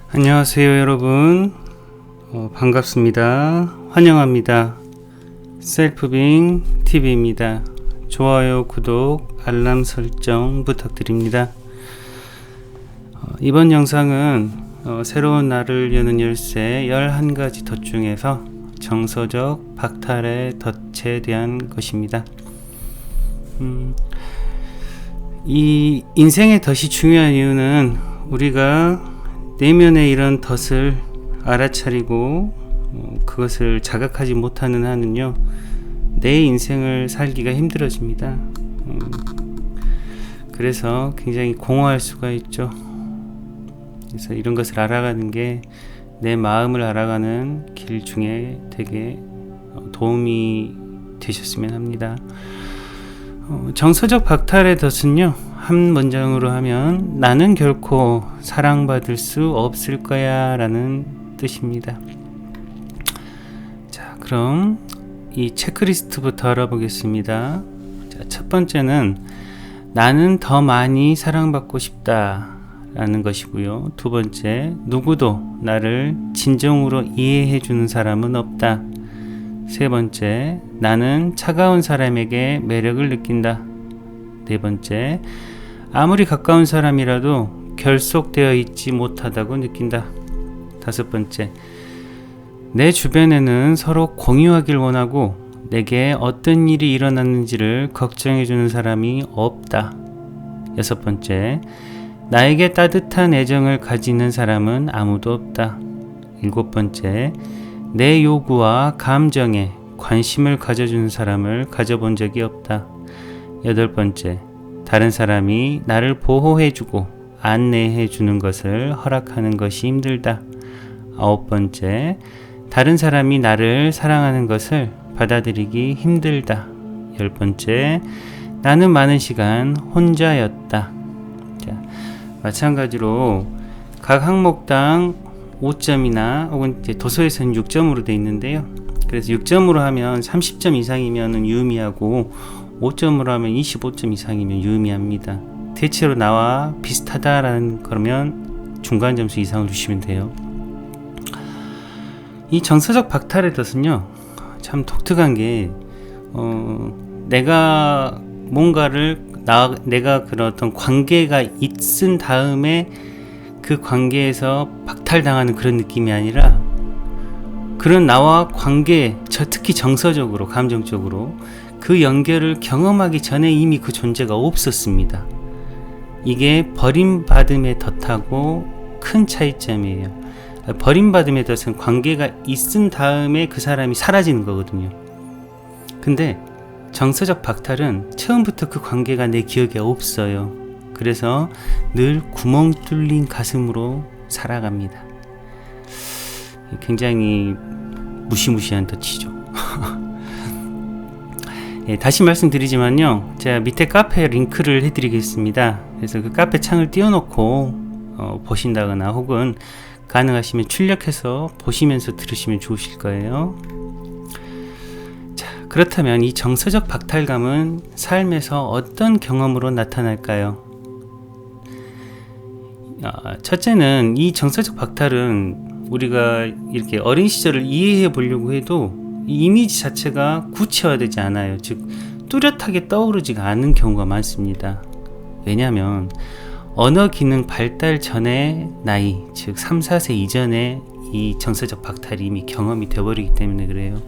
안녕하세요 여러분. 반갑습니다. 환영합니다. 셀프빙 TV입니다. 좋아요, 구독, 알람 설정 부탁드립니다. 이번 영상은 새로운 날을 여는 열쇠 11가지 덫 중에서 정서적 박탈의 덫에 대한 것입니다. 이 인생의 덫이 중요한 이유는 우리가 내면의 이런 덫을 알아차리고 그것을 자각하지 못하는 한은요, 내 인생을 살기가 힘들어집니다. 그래서 굉장히 공허할 수가 있죠. 그래서 이런 것을 알아가는 게 내 마음을 알아가는 길 중에 되게 도움이 되셨으면 합니다. 정서적 박탈의 덫은요, 한 문장으로 하면 나는 결코 사랑받을 수 없을 거야 라는 뜻입니다. 자, 그럼 이 체크리스트부터 알아보겠습니다. 자, 첫 번째는 나는 더 많이 사랑받고 싶다 라는 것이고요. 두 번째, 누구도 나를 진정으로 이해해 주는 사람은 없다. 세 번째, 나는 차가운 사람에게 매력을 느낀다. 네 번째, 아무리 가까운 사람이라도 결속되어 있지 못하다고 느낀다. 다섯 번째, 내 주변에는 서로 공유하길 원하고 내게 어떤 일이 일어났는지를 걱정해주는 사람이 없다. 여섯 번째, 나에게 따뜻한 애정을 가지는 사람은 아무도 없다. 일곱 번째, 내 요구와 감정에 관심을 가져주는 사람을 가져본 적이 없다. 여덟 번째, 다른 사람이 나를 보호해주고 안내해주는 것을 허락하는 것이 힘들다. 아홉 번째, 다른 사람이 나를 사랑하는 것을 받아들이기 힘들다. 열 번째, 나는 많은 시간 혼자였다. 자, 마찬가지로 각 항목당 5점이나 혹은 이제 도서에서는 6점으로 되어 있는데요. 그래서 6점으로 하면 30점 이상이면 유의미하고 5점으로 하면 25점 이상이면 유의미합니다. 대체로 나와 비슷하다라는 그러면 중간 점수 이상을 주시면 돼요. 이 정서적 박탈의 덫은요, 참 독특한 게 내가 뭔가를 내가 그런 어떤 관계가 있은 다음에 그 관계에서 박탈당하는 그런 느낌이 아니라 그런 나와 관계, 특히 정서적으로, 감정적으로 그 연결을 경험하기 전에 이미 그 존재가 없었습니다. 이게 버림받음의 덫하고 큰 차이점이에요. 버림받음의 덫은 관계가 있은 다음에 그 사람이 사라지는 거거든요. 근데 정서적 박탈은 처음부터 그 관계가 내 기억에 없어요. 그래서 늘 구멍 뚫린 가슴으로 살아갑니다. 굉장히 무시무시한 덫이죠. 예, 다시 말씀드리지만요, 제가 밑에 카페 링크를 해드리겠습니다. 그래서 그 카페 창을 띄워놓고 보신다거나 혹은 가능하시면 출력해서 보시면서 들으시면 좋으실 거예요. 자, 그렇다면 이 정서적 박탈감은 삶에서 어떤 경험으로 나타날까요? 첫째는 이 정서적 박탈은 우리가 이렇게 어린 시절을 이해해 보려고 해도 이 이미지 자체가 구체화되지 않아요. 즉 뚜렷하게 떠오르지가 않는 경우가 많습니다. 왜냐하면 언어 기능 발달 전의 나이, 즉 3, 4세 이전에 이 정서적 박탈이 이미 경험이 되어버리기 때문에 그래요.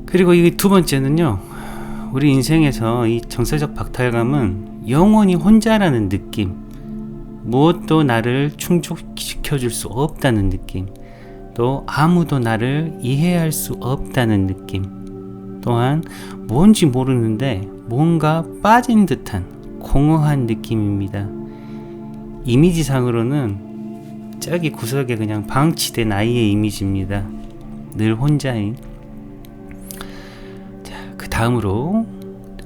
그리고 이 두 번째는요, 우리 인생에서 이 정서적 박탈감은 영원히 혼자라는 느낌, 무엇도 나를 충족시켜 줄 수 없다는 느낌, 또 아무도 나를 이해할 수 없다는 느낌, 또한 뭔지 모르는데 뭔가 빠진 듯한 공허한 느낌입니다. 이미지상으로는 저기 구석에 그냥 방치된 아이의 이미지입니다. 늘 혼자인. 자, 그 다음으로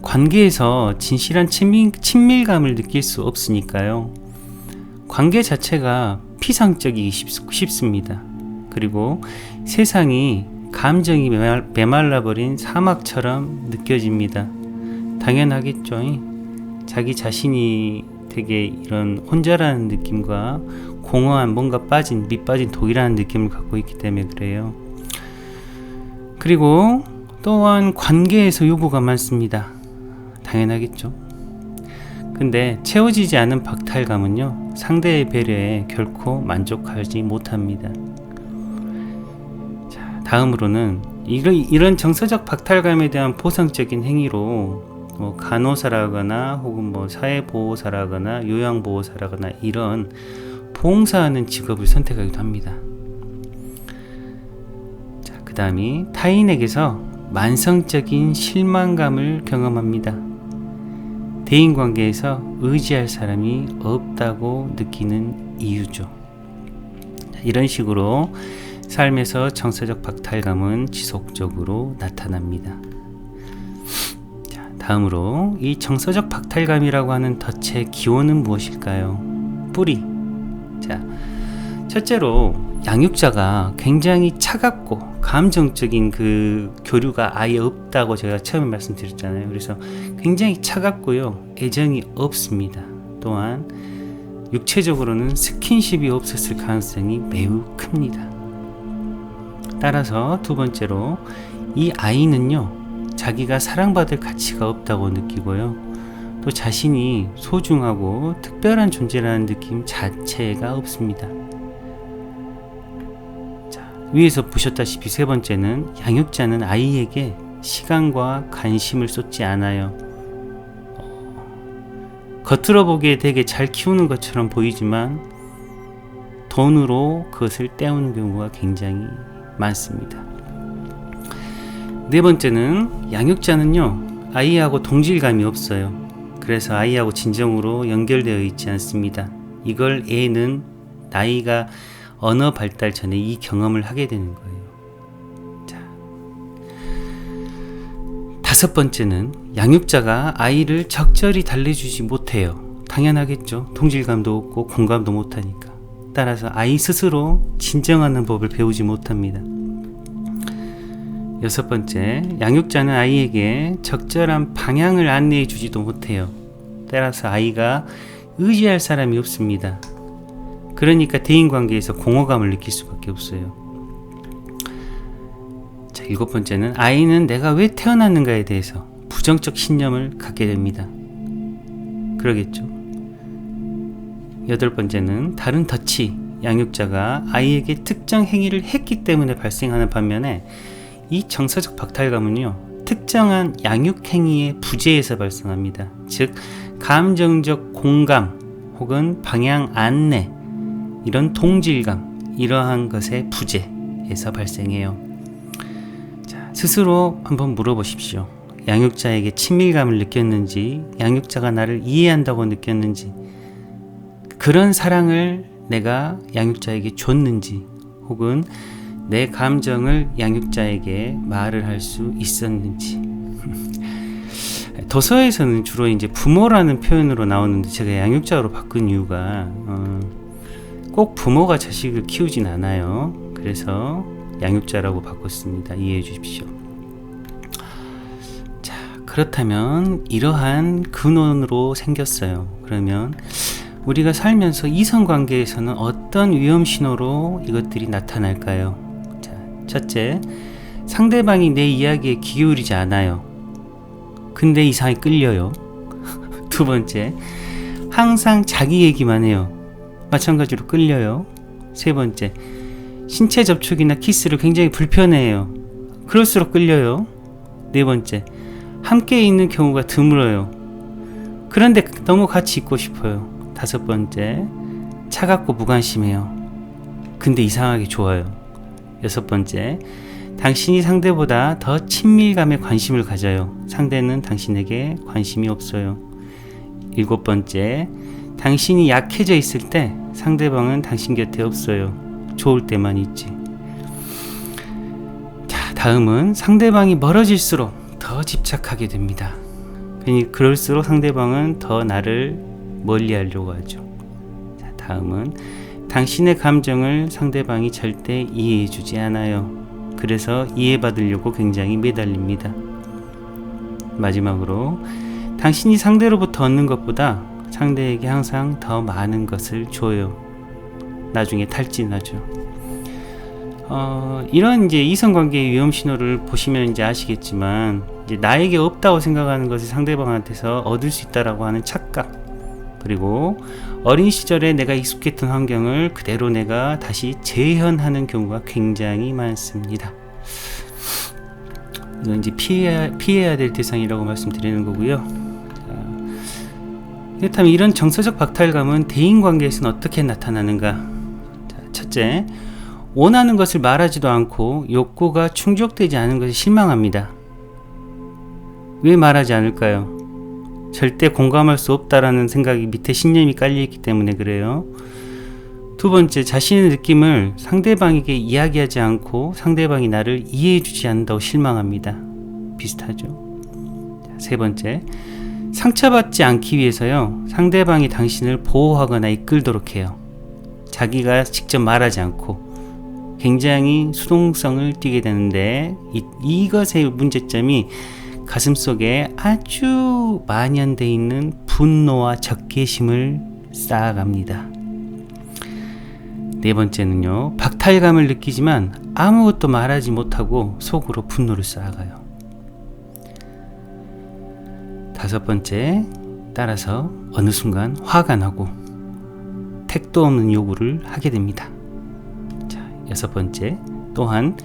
관계에서 진실한 친밀감을 느낄 수 없으니까요, 관계 자체가 피상적이기 쉽습니다. 그리고 세상이 감정이 메말라버린 사막처럼 느껴집니다. 당연하겠죠. 자기 자신이 되게 이런 혼자라는 느낌과 공허한 뭔가 밑 빠진 독이라는 느낌을 갖고 있기 때문에 그래요. 그리고 또한 관계에서 요구가 많습니다. 당연하겠죠. 근데 채워지지 않은 박탈감은요, 상대의 배려에 결코 만족하지 못합니다. 자, 다음으로는 이런 정서적 박탈감에 대한 보상적인 행위로 간호사라거나 혹은 사회보호사라거나 요양보호사라거나 이런 봉사하는 직업을 선택하기도 합니다. 자, 그 다음이 타인에게서 만성적인 실망감을 경험합니다. 대인관계에서 의지할 사람이 없다고 느끼는 이유죠. 이런 식으로 삶에서 정서적 박탈감은 지속적으로 나타납니다. 자, 다음으로 이 정서적 박탈감이라고 하는 덫의 기원은 무엇일까요? 뿌리. 자, 첫째로 양육자가 굉장히 차갑고 감정적인 그 교류가 아예 없다고 제가 처음에 말씀드렸잖아요. 그래서 굉장히 차갑고요, 애정이 없습니다. 또한 육체적으로는 스킨십이 없었을 가능성이 매우 큽니다. 따라서 두 번째로 이 아이는요, 자기가 사랑받을 가치가 없다고 느끼고요, 또 자신이 소중하고 특별한 존재라는 느낌 자체가 없습니다. 자, 위에서 보셨다시피 세 번째는 양육자는 아이에게 시간과 관심을 쏟지 않아요. 겉으로 보기에 되게 잘 키우는 것처럼 보이지만 돈으로 그것을 때우는 경우가 굉장히 많습니다. 네 번째는 양육자는요, 아이하고 동질감이 없어요. 그래서 아이하고 진정으로 연결되어 있지 않습니다. 이걸 애는 나이가 언어 발달 전에 이 경험을 하게 되는 거예요. 자, 다섯 번째는 양육자가 아이를 적절히 달래주지 못해요. 당연하겠죠. 동질감도 없고 공감도 못하니까. 따라서 아이 스스로 진정하는 법을 배우지 못합니다. 여섯 번째, 양육자는 아이에게 적절한 방향을 안내해 주지도 못해요. 따라서 아이가 의지할 사람이 없습니다. 그러니까 대인관계에서 공허감을 느낄 수밖에 없어요. 자, 일곱 번째는 아이는 내가 왜 태어났는가에 대해서 부정적 신념을 갖게 됩니다. 그러겠죠. 여덟 번째는 다른 덫이 양육자가 아이에게 특정 행위를 했기 때문에 발생하는 반면에 이 정서적 박탈감은요, 특정한 양육 행위의 부재에서 발생합니다. 즉 감정적 공감 혹은 방향 안내, 이런 동질감, 이러한 것의 부재에서 발생해요. 자, 스스로 한번 물어보십시오. 양육자에게 친밀감을 느꼈는지, 양육자가 나를 이해한다고 느꼈는지, 그런 사랑을 내가 양육자에게 줬는지, 혹은 내 감정을 양육자에게 말을 할 수 있었는지. 도서에서는 주로 이제 부모라는 표현으로 나오는데 제가 양육자로 바꾼 이유가 꼭 부모가 자식을 키우진 않아요. 그래서 양육자라고 바꿨습니다. 이해해 주십시오. 자, 그렇다면 이러한 근원으로 생겼어요. 그러면 우리가 살면서 이성관계에서는 어떤 위험 신호로 이것들이 나타날까요? 자, 첫째, 상대방이 내 이야기에 귀 기울이지 않아요. 근데 이상하게 끌려요. 두 번째, 항상 자기 얘기만 해요. 마찬가지로 끌려요. 세 번째, 신체 접촉이나 키스를 굉장히 불편해해요. 그럴수록 끌려요. 네 번째, 함께 있는 경우가 드물어요. 그런데 너무 같이 있고 싶어요. 다섯 번째, 차갑고 무관심해요. 근데 이상하게 좋아요. 여섯 번째, 당신이 상대보다 더 친밀감에 관심을 가져요. 상대는 당신에게 관심이 없어요. 일곱 번째, 당신이 약해져 있을 때 상대방은 당신 곁에 없어요. 좋을 때만 있지. 자, 다음은 상대방이 멀어질수록 더 집착하게 됩니다. 그럴수록 상대방은 더 나를 멀리 하려고 하죠. 자, 다음은 당신의 감정을 상대방이 절대 이해해 주지 않아요. 그래서 이해받으려고 굉장히 매달립니다. 마지막으로 당신이 상대로부터 얻는 것보다 상대에게 항상 더 많은 것을 줘요. 나중에 탈진하죠. 이런 이제 이성관계의 위험 신호를 보시면 이제 아시겠지만, 이제 나에게 없다고 생각하는 것을 상대방한테서 얻을 수 있다라고 하는 착각, 그리고 어린 시절에 내가 익숙했던 환경을 그대로 내가 다시 재현하는 경우가 굉장히 많습니다. 이건 이제 피해야 될 대상이라고 말씀드리는 거고요. 그렇다면 이런 정서적 박탈감은 대인관계에서는 어떻게 나타나는가? 자, 첫째, 원하는 것을 말하지도 않고 욕구가 충족되지 않은 것에 실망합니다. 왜 말하지 않을까요? 절대 공감할 수 없다라는 생각이 밑에 신념이 깔려있기 때문에 그래요. 두 번째, 자신의 느낌을 상대방에게 이야기하지 않고 상대방이 나를 이해해주지 않는다고 실망합니다. 비슷하죠. 세 번째, 상처받지 않기 위해서요, 상대방이 당신을 보호하거나 이끌도록 해요. 자기가 직접 말하지 않고 굉장히 수동성을 띠게 되는데, 이것의 문제점이 가슴속에 아주 만연되어 있는 분노와 적개심을 쌓아갑니다. 네 번째는요, 박탈감을 느끼지만 아무것도 말하지 못하고 속으로 분노를 쌓아가요. 다섯 번째, 따라서 어느 순간 화가 나고 택도 없는 요구를 하게 됩니다. 자, 여섯 번째, 또한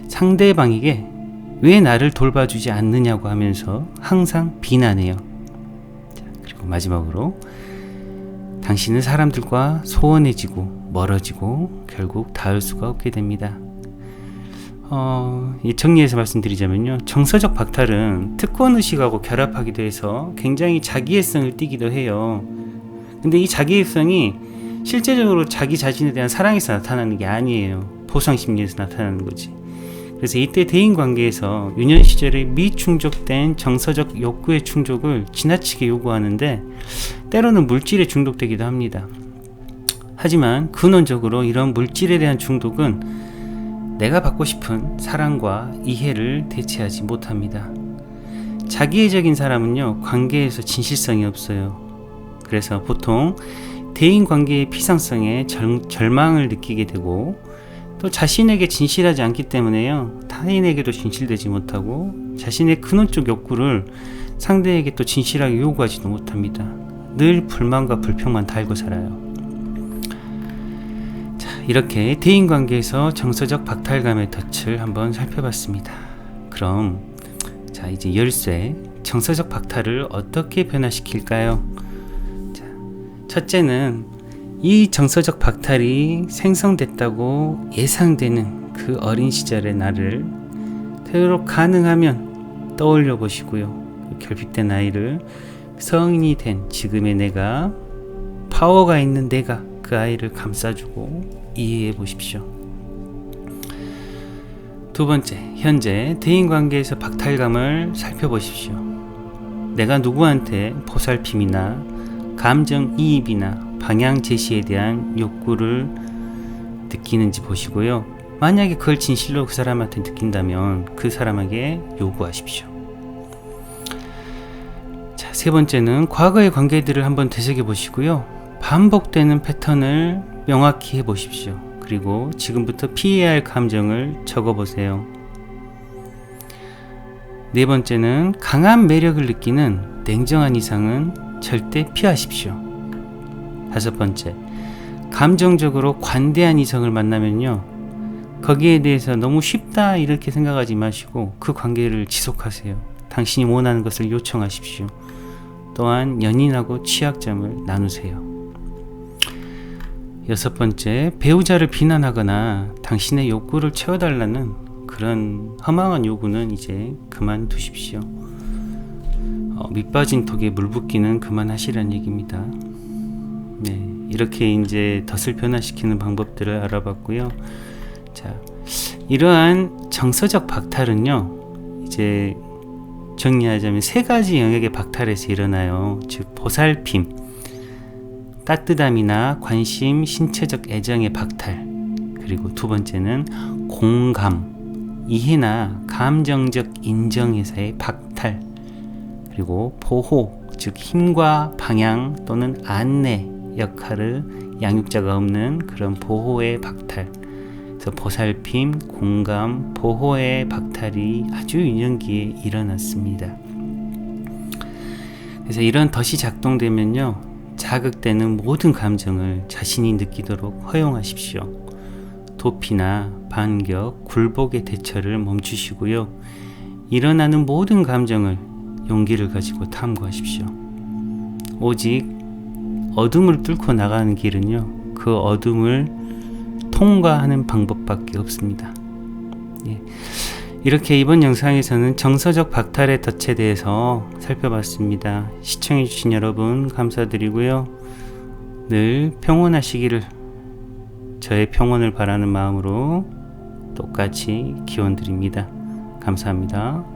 상대방에게 왜 나를 돌봐주지 않느냐고 하면서 항상 비난해요. 자, 그리고 마지막으로, 당신은 사람들과 소원해지고 멀어지고 결국 닿을 수가 없게 됩니다. 정리해서 말씀드리자면요, 정서적 박탈은 특권의식하고 결합하기도 해서 굉장히 자기애성을 띠기도 해요. 근데 이 자기애성이 실제적으로 자기 자신에 대한 사랑에서 나타나는 게 아니에요. 보상심리에서 나타나는 거지. 그래서 이때 대인관계에서 유년 시절에 미충족된 정서적 욕구의 충족을 지나치게 요구하는데, 때로는 물질에 중독되기도 합니다. 하지만 근원적으로 이런 물질에 대한 중독은 내가 받고 싶은 사랑과 이해를 대체하지 못합니다. 자기애적인 사람은요, 관계에서 진실성이 없어요. 그래서 보통 대인관계의 피상성에 절망을 느끼게 되고, 또 자신에게 진실하지 않기 때문에요, 타인에게도 진실되지 못하고 자신의 근원적 욕구를 상대에게 또 진실하게 요구하지도 못합니다. 늘 불만과 불평만 달고 살아요. 자, 이렇게 대인관계에서 정서적 박탈감의 덫을 한번 살펴봤습니다. 그럼 자, 이제 열쇠, 정서적 박탈을 어떻게 변화시킬까요? 자, 첫째는 이 정서적 박탈이 생성됐다고 예상되는 그 어린 시절의 나를 되도록 가능하면 떠올려 보시고요. 결핍된 아이를 성인이 된 지금의 내가, 파워가 있는 내가 그 아이를 감싸주고 이해해 보십시오. 두 번째, 현재 대인관계에서 박탈감을 살펴보십시오. 내가 누구한테 보살핌이나 감정이입이나 방향 제시에 대한 욕구를 느끼는지 보시고요. 만약에 그걸 진실로 그 사람한테 느낀다면 그 사람에게 요구하십시오. 자, 세 번째는 과거의 관계들을 한번 되새겨 보시고요. 반복되는 패턴을 명확히 해 보십시오. 그리고 지금부터 피해야 할 감정을 적어 보세요. 네 번째는 강한 매력을 느끼는 냉정한 이상은 절대 피하십시오. 다섯 번째, 감정적으로 관대한 이성을 만나면요, 거기에 대해서 너무 쉽다 이렇게 생각하지 마시고 그 관계를 지속하세요. 당신이 원하는 것을 요청하십시오. 또한 연인하고 취약점을 나누세요. 여섯 번째, 배우자를 비난하거나 당신의 욕구를 채워달라는 그런 허망한 요구는 이제 그만두십시오. 밑빠진 톡에 물 붓기는 그만하시라는 얘기입니다. 네, 이렇게 이제 덫을 변화시키는 방법들을 알아봤고요. 자, 이러한 정서적 박탈은요, 이제 정리하자면 세 가지 영역의 박탈에서 일어나요. 즉, 보살핌, 따뜻함이나 관심, 신체적 애정의 박탈, 그리고 두 번째는 공감, 이해나 감정적 인정에서의 박탈, 그리고 보호, 즉 즉 힘과 방향 또는 안내 역할을 양육자가 없는 그런 보호의 박탈, 그래서 보살핌, 공감, 보호의 박탈이 아주 유년기에 일어났습니다. 그래서 이런 덫이 작동되면요, 자극되는 모든 감정을 자신이 느끼도록 허용하십시오. 도피나 반격, 굴복의 대처를 멈추시고요. 일어나는 모든 감정을 용기를 가지고 탐구하십시오. 오직 어둠을 뚫고 나가는 길은요, 그 어둠을 통과하는 방법밖에 없습니다. 예. 이렇게 이번 영상에서는 정서적 박탈의 덫에 대해서 살펴봤습니다. 시청해주신 여러분 감사드리고요. 늘 평온하시기를, 저의 평온을 바라는 마음으로 똑같이 기원드립니다. 감사합니다.